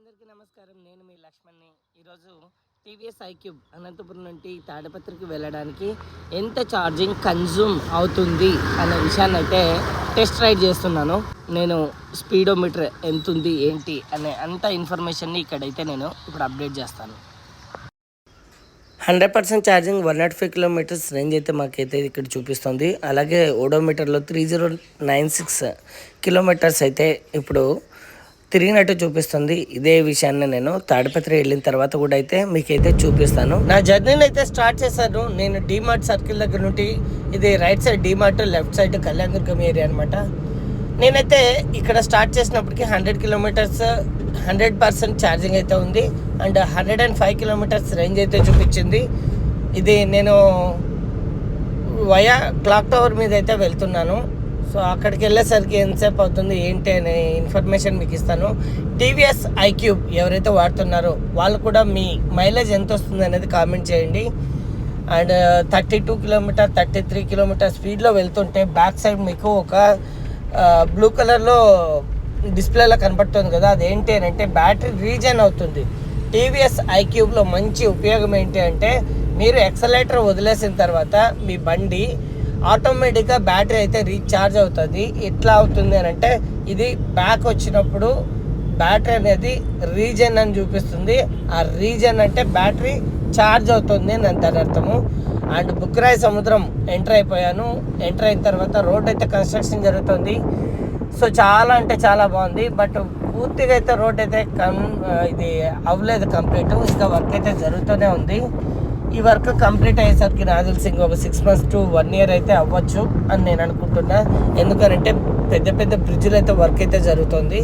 అందరికీ నమస్కారం. నేను మీ లక్ష్మణ్ని. ఈరోజు టీవీఎస్ ఐక్యూబ్ అనంతపురం నుండి తాడిపత్రికి వెళ్ళడానికి ఎంత ఛార్జింగ్ కన్జ్యూమ్ అవుతుంది అనే విషయాన్ని అయితే టెస్ట్ రైడ్ చేస్తున్నాను. నేను స్పీడోమీటర్ ఎంత ఉంది ఏంటి అనే అంత ఇన్ఫర్మేషన్ని ఇక్కడైతే నేను ఇప్పుడు అప్డేట్ చేస్తాను. 100% ఛార్జింగ్ 105 కిలోమీటర్స్ రేంజ్ అయితే మాకైతే ఇక్కడ చూపిస్తుంది. అలాగే ఓడోమీటర్లో 3096 కిలోమీటర్స్ అయితే ఇప్పుడు తిరిగినట్టు చూపిస్తుంది. ఇదే విషయాన్ని నేను తాడిపత్రి వెళ్ళిన తర్వాత కూడా అయితే మీకైతే చూపిస్తాను. నా జర్నీని అయితే స్టార్ట్ చేశాను. నేను డీమార్ట్ సర్కిల్ దగ్గర నుండి, ఇది right side DMart, left side Kalyanadurgam area అనమాట. నేనైతే ఇక్కడ స్టార్ట్ చేసినప్పటికీ 100 కిలోమీటర్స్ 100% ఛార్జింగ్ అయితే ఉంది. అండ్ 105 కిలోమీటర్స్ రేంజ్ అయితే చూపించింది. ఇది నేను వయా క్లాక్ టవర్ మీద అయితే వెళ్తున్నాను. సో అక్కడికి వెళ్ళేసరికి ఎంతసేపు అవుతుంది ఏంటి అనే ఇన్ఫర్మేషన్ మీకు ఇస్తాను. టీవీఎస్ ఐక్యూబ్ ఎవరైతే వాడుతున్నారో వాళ్ళు కూడా మీ మైలేజ్ ఎంత వస్తుంది అనేది కామెంట్ చేయండి. అండ్ 32 కిలోమీటర్ 33 కిలోమీటర్ స్పీడ్లో వెళ్తుంటే బ్యాక్ సైడ్ మీకు ఒక బ్లూ కలర్లో డిస్ప్లేలో కనపడుతుంది కదా, అదేంటి అని అంటే బ్యాటరీ రీజన్ అవుతుంది. టీవీఎస్ ఐక్యూబ్లో మంచి ఉపయోగం ఏంటి అంటే మీరు ఎక్సలేటర్ వదిలేసిన తర్వాత మీ బండి ఆటోమేటిక్గా బ్యాటరీ అయితే రీఛార్జ్ అవుతుంది. ఎట్లా అవుతుంది అని అంటే ఇది బ్యాక్ వచ్చినప్పుడు బ్యాటరీ అనేది రీజన్ అని చూపిస్తుంది. ఆ రీజన్ అంటే బ్యాటరీ ఛార్జ్ అవుతుంది అని దాని అర్థము. అండ్ బుక్రాయి సముద్రం ఎంటర్ అయిపోయాను. ఎంటర్ అయిన తర్వాత రోడ్ అయితే కన్స్ట్రక్షన్ జరుగుతుంది. సో చాలా అంటే చాలా బాగుంది. బట్ పూర్తిగా అయితే రోడ్ అయితే ఇది అవ్వలేదు కంప్లీట్, ఇంకా వర్క్ అయితే జరుగుతూనే ఉంది. ఈ వర్క్ కంప్లీట్ అయ్యేసరికి నాకు తెలిసి ఇంకొక 6 months to 1 year అయితే అవ్వచ్చు అని నేను అనుకుంటున్నా. ఎందుకంటే పెద్ద పెద్ద బ్రిడ్జ్లు అయితే వర్క్ అయితే జరుగుతుంది.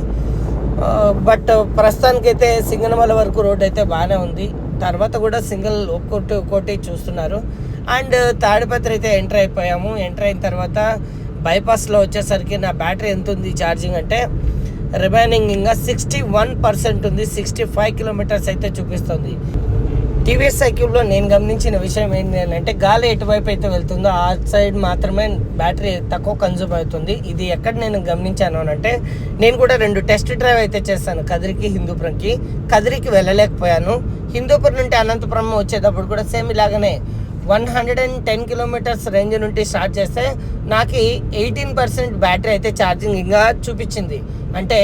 బట్ ప్రస్తుతానికైతే సింగనమల వరకు రోడ్ అయితే బాగానే ఉంది. తర్వాత కూడా సింగిల్ ఒక్కొక్కటి చూస్తున్నారు. అండ్ తాడిపత్రి అయితే ఎంటర్ అయిపోయాము. ఎంటర్ అయిన తర్వాత బైపాస్లో వచ్చేసరికి నా బ్యాటరీ ఎంత ఉంది ఛార్జింగ్ అంటే రిమైనింగ్ ఇంకా 61% ఉంది. 65 కిలోమీటర్స్ అయితే చూపిస్తుంది. టీవీఎస్ ఐక్యూబ్లో నేను గమనించిన విషయం ఏంటి అంటే గాలి ఎటువైపు అయితే వెళ్తుందో ఆ సైడ్ మాత్రమే బ్యాటరీ తక్కువ కన్జ్యూమ్ అవుతుంది. ఇది ఎక్కడ నేను గమనించాను అని అంటే నేను కూడా 2 టెస్ట్ డ్రైవ్ అయితే చేశాను, కదిరికి హిందూపురంకి. కదిరికి వెళ్ళలేకపోయాను. హిందూపురం నుండి అనంతపురం వచ్చేటప్పుడు కూడా సేమ్ ఇలాగనే 110 కిలోమీటర్స్ రేంజ్ నుండి స్టార్ట్ చేస్తే నాకు 18% బ్యాటరీ అయితే ఛార్జింగ్ ఇంకా చూపించింది. అంటే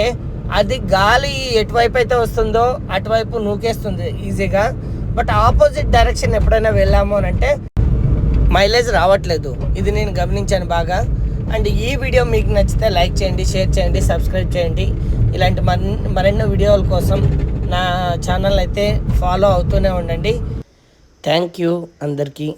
అది గాలి ఎటువైపు అయితే వస్తుందో అటువైపు నూకేస్తుంది ఈజీగా. బట్ ఆపోజిట్ డైరెక్షన్ ఎప్పుడైనా వెళ్ళాము అని అంటే మైలేజ్ రావట్లేదు. ఇది నేను గమనించాను బాగా. అండ్ ఈ వీడియో మీకు నచ్చితే లైక్ చేయండి, షేర్ చేయండి, సబ్స్క్రైబ్ చేయండి. ఇలాంటి మరెన్నో వీడియోల కోసం నా ఛానల్ అయితే ఫాలో అవుతూనే ఉండండి. థ్యాంక్ యూ అందరికీ.